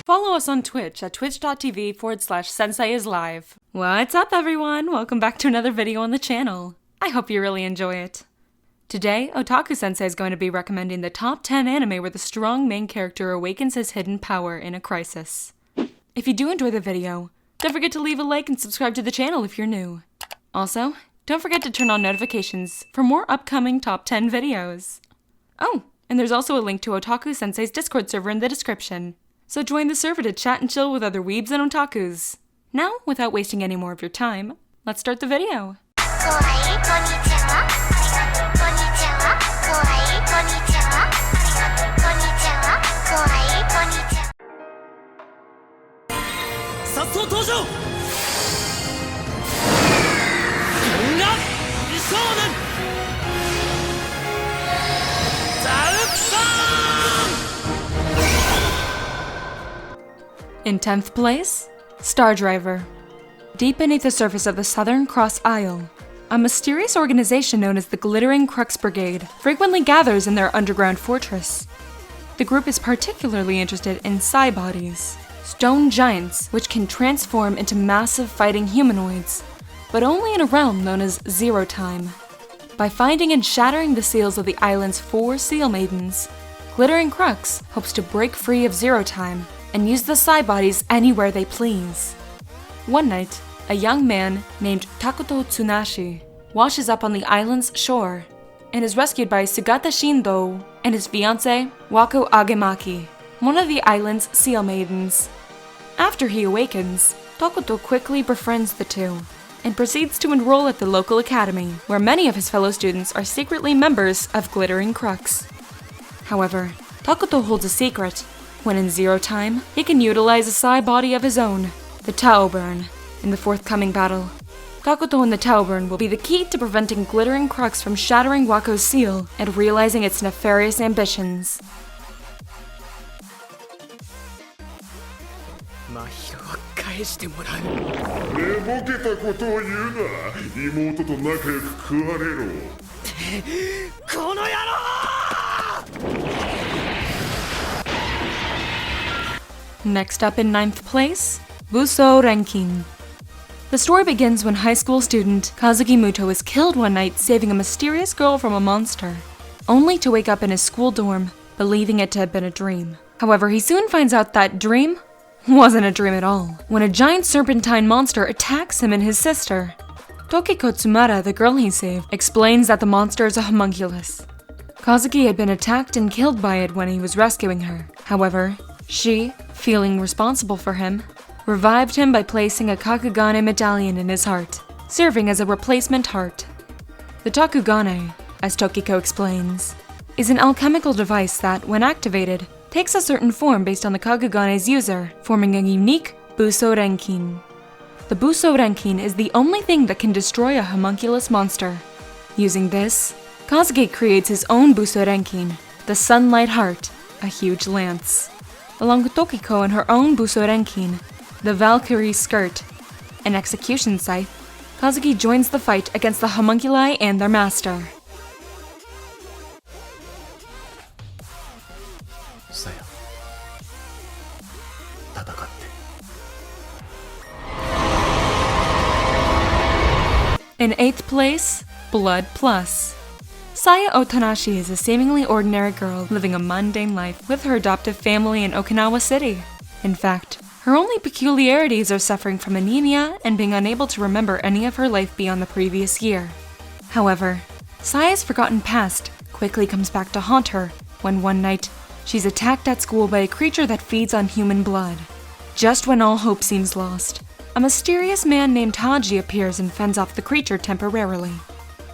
Follow us on Twitch at twitch.tv/senseiislive. What's up, everyone? Welcome back to another video on the channel. I hope you really enjoy it. Today, Otaku Sensei is going to be recommending the top 10 anime where the strong main character awakens his hidden power in a crisis. If you do enjoy the video, don't forget to leave a like and subscribe to the channel if you're new. Also, don't forget to turn on notifications for more upcoming top 10 videos. Oh, and there's also a link to Otaku Sensei's Discord server in the description. So join the server to chat and chill with other weebs and otakus. Now, without wasting any more of your time, let's start the video. In 10th place, Star Driver. Deep beneath the surface of the Southern Cross Isle, a mysterious organization known as the Glittering Crux Brigade frequently gathers in their underground fortress. The group is particularly interested in psi bodies, stone giants which can transform into massive fighting humanoids, but only in a realm known as Zero Time. By finding and shattering the seals of the island's 4 seal maidens, Glittering Crux hopes to break free of Zero Time and use the psi bodies anywhere they please. One night, a young man named Takuto Tsunashi washes up on the island's shore and is rescued by Sugata Shindo and his fiancée, Wako Agemaki, one of the island's seal maidens. After he awakens, Takuto quickly befriends the two and proceeds to enroll at the local academy, where many of his fellow students are secretly members of Glittering Crux. However, Takuto holds a secret. When in Zero Time, he can utilize a psi body of his own, the Taoburn, in the forthcoming battle. Takuto and the Taoburn will be the key to preventing Glittering Crux from shattering Wako's seal and realizing its nefarious ambitions. Next up in 9th place, BUSOU RENKIN. The story begins when high school student Kazuki Muto is killed one night saving a mysterious girl from a monster, only to wake up in his school dorm, believing it to have been a dream. However, he soon finds out that dream wasn't a dream at all, when a giant serpentine monster attacks him and his sister. Tokiko Tsumara, the girl he saved, explains that the monster is a homunculus. Kazuki had been attacked and killed by it when he was rescuing her. However, she, feeling responsible for him, revived him by placing a Kakugane medallion in his heart, serving as a replacement heart. The Takugane, as Tokiko explains, is an alchemical device that, when activated, takes a certain form based on the Kakugane's user, forming a unique BUSOU RENKIN. The BUSOU RENKIN is the only thing that can destroy a homunculus monster. Using this, Kazuki creates his own BUSOU RENKIN, the Sunlight Heart, a huge lance. Along with Tokiko and her own BUSOU RENKIN, the Valkyrie Skirt, an execution scythe, Kazuki joins the fight against the homunculi and their master. In 8th place, Blood Plus. Saya Otanashi is a seemingly ordinary girl living a mundane life with her adoptive family in Okinawa City. In fact, her only peculiarities are suffering from anemia and being unable to remember any of her life beyond the previous year. However, Saya's forgotten past quickly comes back to haunt her when one night she's attacked at school by a creature that feeds on human blood. Just when all hope seems lost, a mysterious man named Haji appears and fends off the creature temporarily.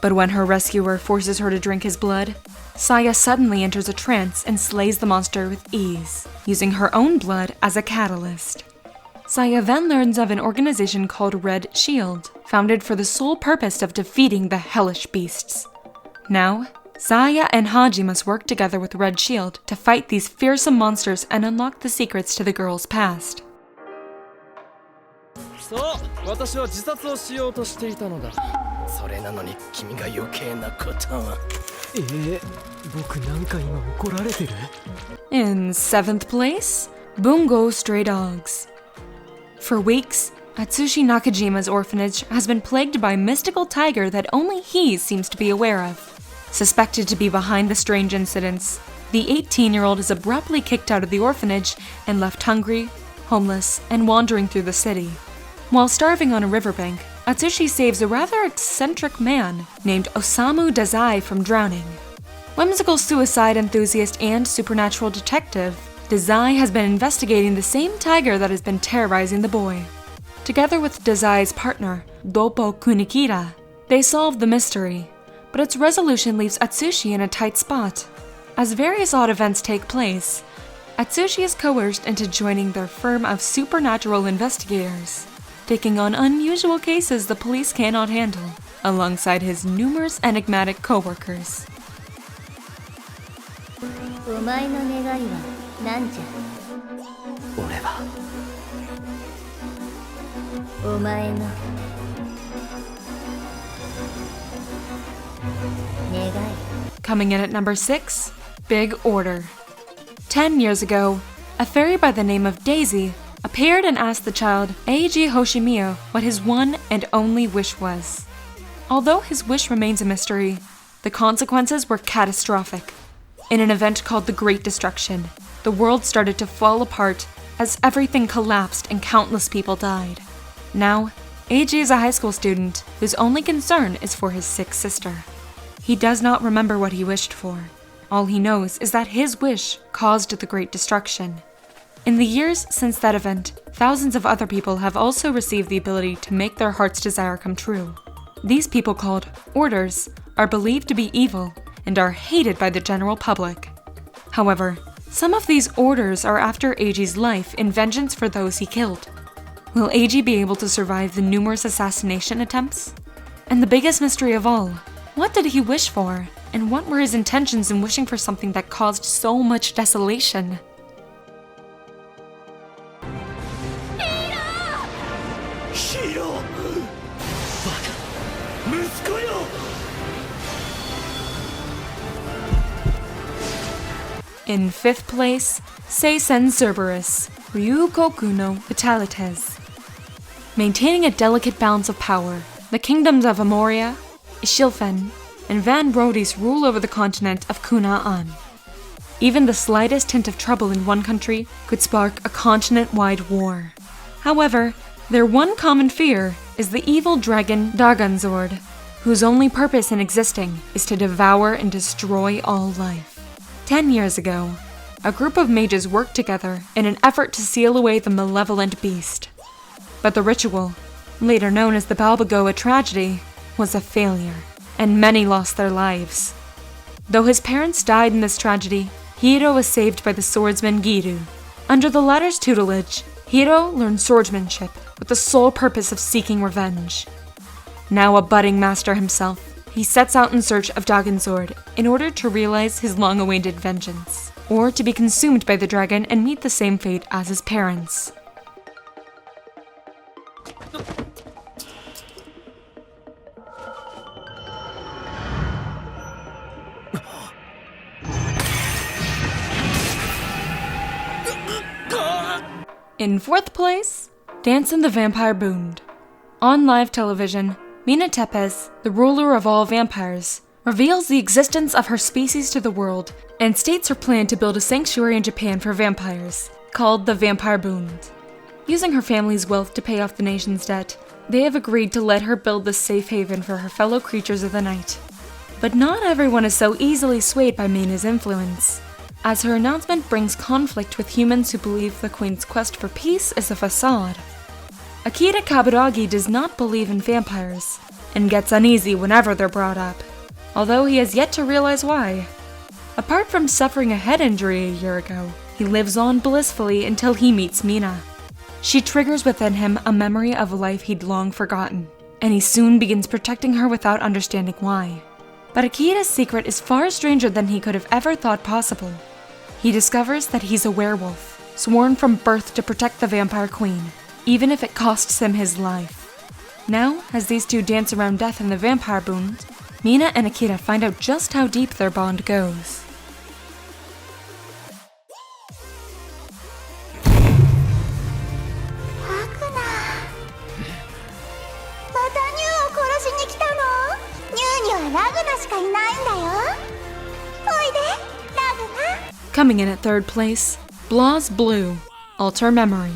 But when her rescuer forces her to drink his blood, Saya suddenly enters a trance and slays the monster with ease, using her own blood as a catalyst. Saya then learns of an organization called Red Shield, founded for the sole purpose of defeating the hellish beasts. Now, Saya and Haji must work together with Red Shield to fight these fearsome monsters and unlock the secrets to the girl's past. そう、私は自殺をしようとしていたのだ。それなのに君が余計なことを。In 7th place, Bungo Stray Dogs. For weeks, Atsushi Nakajima's orphanage has been plagued by a mystical tiger that only he seems to be aware of. Suspected to be behind the strange incidents, the 18-year-old is abruptly kicked out of the orphanage and left hungry, homeless, and wandering through the city. While starving on a riverbank, Atsushi saves a rather eccentric man named Osamu Dazai from drowning. Whimsical suicide enthusiast and supernatural detective, Dazai has been investigating the same tiger that has been terrorizing the boy. Together with Dazai's partner, Doppo Kunikira, they solve the mystery, but its resolution leaves Atsushi in a tight spot. As various odd events take place, Atsushi is coerced into joining their firm of supernatural investigators, taking on unusual cases the police cannot handle, alongside his numerous enigmatic co-workers. Coming in at number 6, Big Order. 10 years ago, a fairy by the name of Daisy appeared and asked the child Eiji Hoshimiya what his one and only wish was. Although his wish remains a mystery, the consequences were catastrophic. In an event called the Great Destruction, the world started to fall apart as everything collapsed and countless people died. Now, Eiji is a high school student whose only concern is for his sick sister. He does not remember what he wished for. All he knows is that his wish caused the Great Destruction. In the years since that event, thousands of other people have also received the ability to make their heart's desire come true. These people, called orders, are believed to be evil and are hated by the general public. However, some of these orders are after Eiji's life in vengeance for those he killed. Will Eiji be able to survive the numerous assassination attempts? And the biggest mystery of all, what did he wish for? And what were his intentions in wishing for something that caused so much desolation? In 5th place, Seisen Cerberus, Ryukoku no Vitalites. Maintaining a delicate balance of power, the kingdoms of Amoria, Ishilfen, and Van Brodies rule over the continent of Kuna'an. Even the slightest hint of trouble in one country could spark a continent-wide war. However, their one common fear is the evil dragon Daganzord, whose only purpose in existing is to devour and destroy all life. 10 years ago, a group of mages worked together in an effort to seal away the malevolent beast. But the ritual, later known as the Balbagoa tragedy, was a failure, and many lost their lives. Though his parents died in this tragedy, Hiro was saved by the swordsman Giru. Under the latter's tutelage, Hiro learned swordsmanship with the sole purpose of seeking revenge. Now a budding master himself, he sets out in search of Daganzord in order to realize his long-awaited vengeance, or to be consumed by the dragon and meet the same fate as his parents. In 4th place, Dance in the Vampire Bund. On live television, Mina Tepes, the ruler of all vampires, reveals the existence of her species to the world and states her plan to build a sanctuary in Japan for vampires, called the Vampire Bund. Using her family's wealth to pay off the nation's debt, they have agreed to let her build this safe haven for her fellow creatures of the night. But not everyone is so easily swayed by Mina's influence, as her announcement brings conflict with humans who believe the Queen's quest for peace is a facade. Akira Kaburagi does not believe in vampires, and gets uneasy whenever they're brought up, although he has yet to realize why. Apart from suffering a head injury a year ago, he lives on blissfully until he meets Mina. She triggers within him a memory of a life he'd long forgotten, and he soon begins protecting her without understanding why. But Akira's secret is far stranger than he could have ever thought possible. He discovers that he's a werewolf, sworn from birth to protect the Vampire Queen, even if it costs him his life. Now, as these two dance around death in the Vampire Bund, Mina and Akira find out just how deep their bond goes. Coming in at third place, BLAZBLUE, Alter Memory.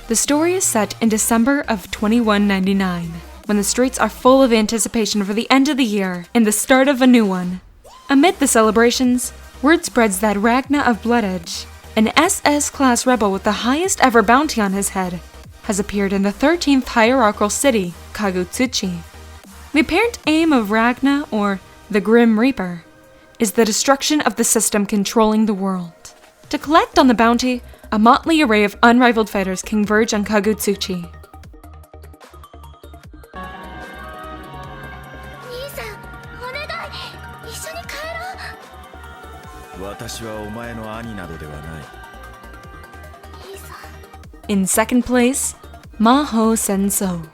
The story is set in December of 2199, when the streets are full of anticipation for the end of the year and the start of a new one. Amid the celebrations, word spreads that Ragna of Bloodedge, an SS-class rebel with the highest ever bounty on his head, has appeared in the 13th hierarchical city, Kagutsuchi. The apparent aim of Ragna, or the Grim Reaper, is the destruction of the system controlling the world. To collect on the bounty, a motley array of unrivaled fighters converge on Kagutsuchi. In second place, MAHOU Sensou.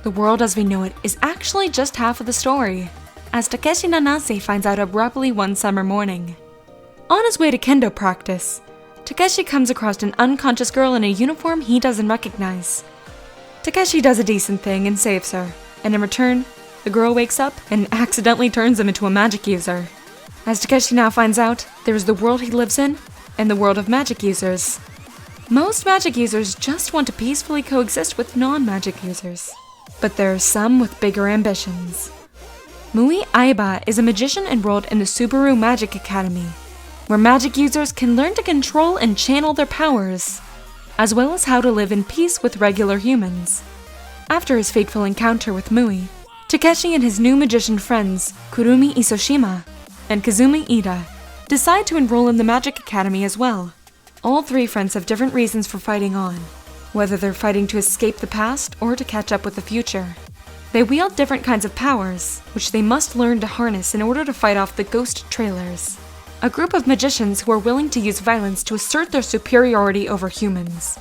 The world as we know it is actually just half of the story, as Takeshi Nanase finds out abruptly one summer morning. On his way to kendo practice, Takeshi comes across an unconscious girl in a uniform he doesn't recognize. Takeshi does a decent thing and saves her, and in return, the girl wakes up and accidentally turns him into a magic user. As Takeshi now finds out, there is the world he lives in and the world of magic users. Most magic users just want to peacefully coexist with non-magic users, but there are some with bigger ambitions. Mui Aiba is a magician enrolled in the Subaru Magic Academy, where magic users can learn to control and channel their powers, as well as how to live in peace with regular humans. After his fateful encounter with Mui, Takeshi and his new magician friends, Kurumi Isoshima and Kazumi Ida, decide to enroll in the Magic Academy as well. All three friends have different reasons for fighting on, whether they're fighting to escape the past or to catch up with the future. They wield different kinds of powers, which they must learn to harness in order to fight off the Ghost Trailers, a group of magicians who are willing to use violence to assert their superiority over humans.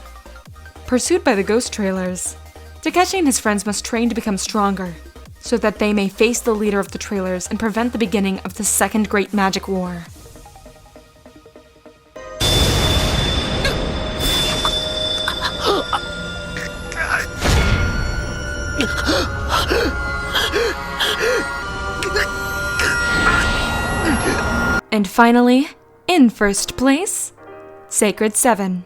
Pursued by the Ghost Trailers, Takeshi and his friends must train to become stronger, so that they may face the leader of the Trailers and prevent the beginning of the Second Great Magic War. And finally, in first place, Sacred 7.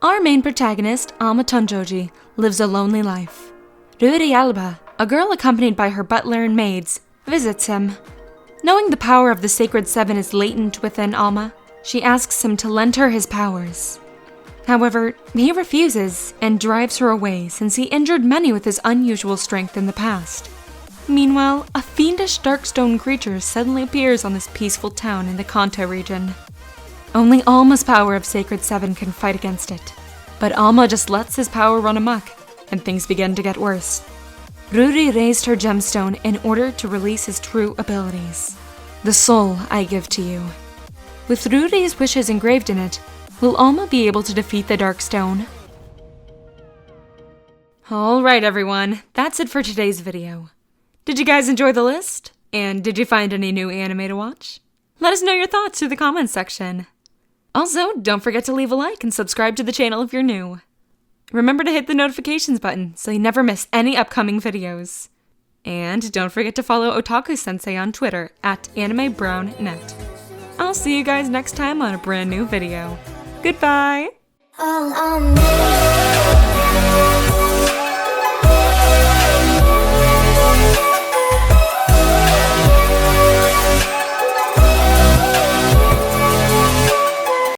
Our main protagonist, Alma Tonjoji, lives a lonely life. Ruri Alba, a girl accompanied by her butler and maids, visits him. Knowing the power of the Sacred 7 is latent within Alma, she asks him to lend her his powers. However, he refuses and drives her away since he injured many with his unusual strength in the past. Meanwhile, a fiendish darkstone creature suddenly appears on this peaceful town in the Kanto region. Only Alma's power of Sacred 7 can fight against it, but Alma just lets his power run amok, and things begin to get worse. Ruri raised her gemstone in order to release his true abilities. The soul I give to you. With Ruri's wishes engraved in it, will Alma be able to defeat the Darkstone? Alright everyone, that's it for today's video. Did you guys enjoy the list? And did you find any new anime to watch? Let us know your thoughts through the comments section. Also, don't forget to leave a like and subscribe to the channel if you're new. Remember to hit the notifications button so you never miss any upcoming videos. And don't forget to follow Otaku Sensei on Twitter @AnimeBrownNet. I'll see you guys next time on a brand new video. Goodbye!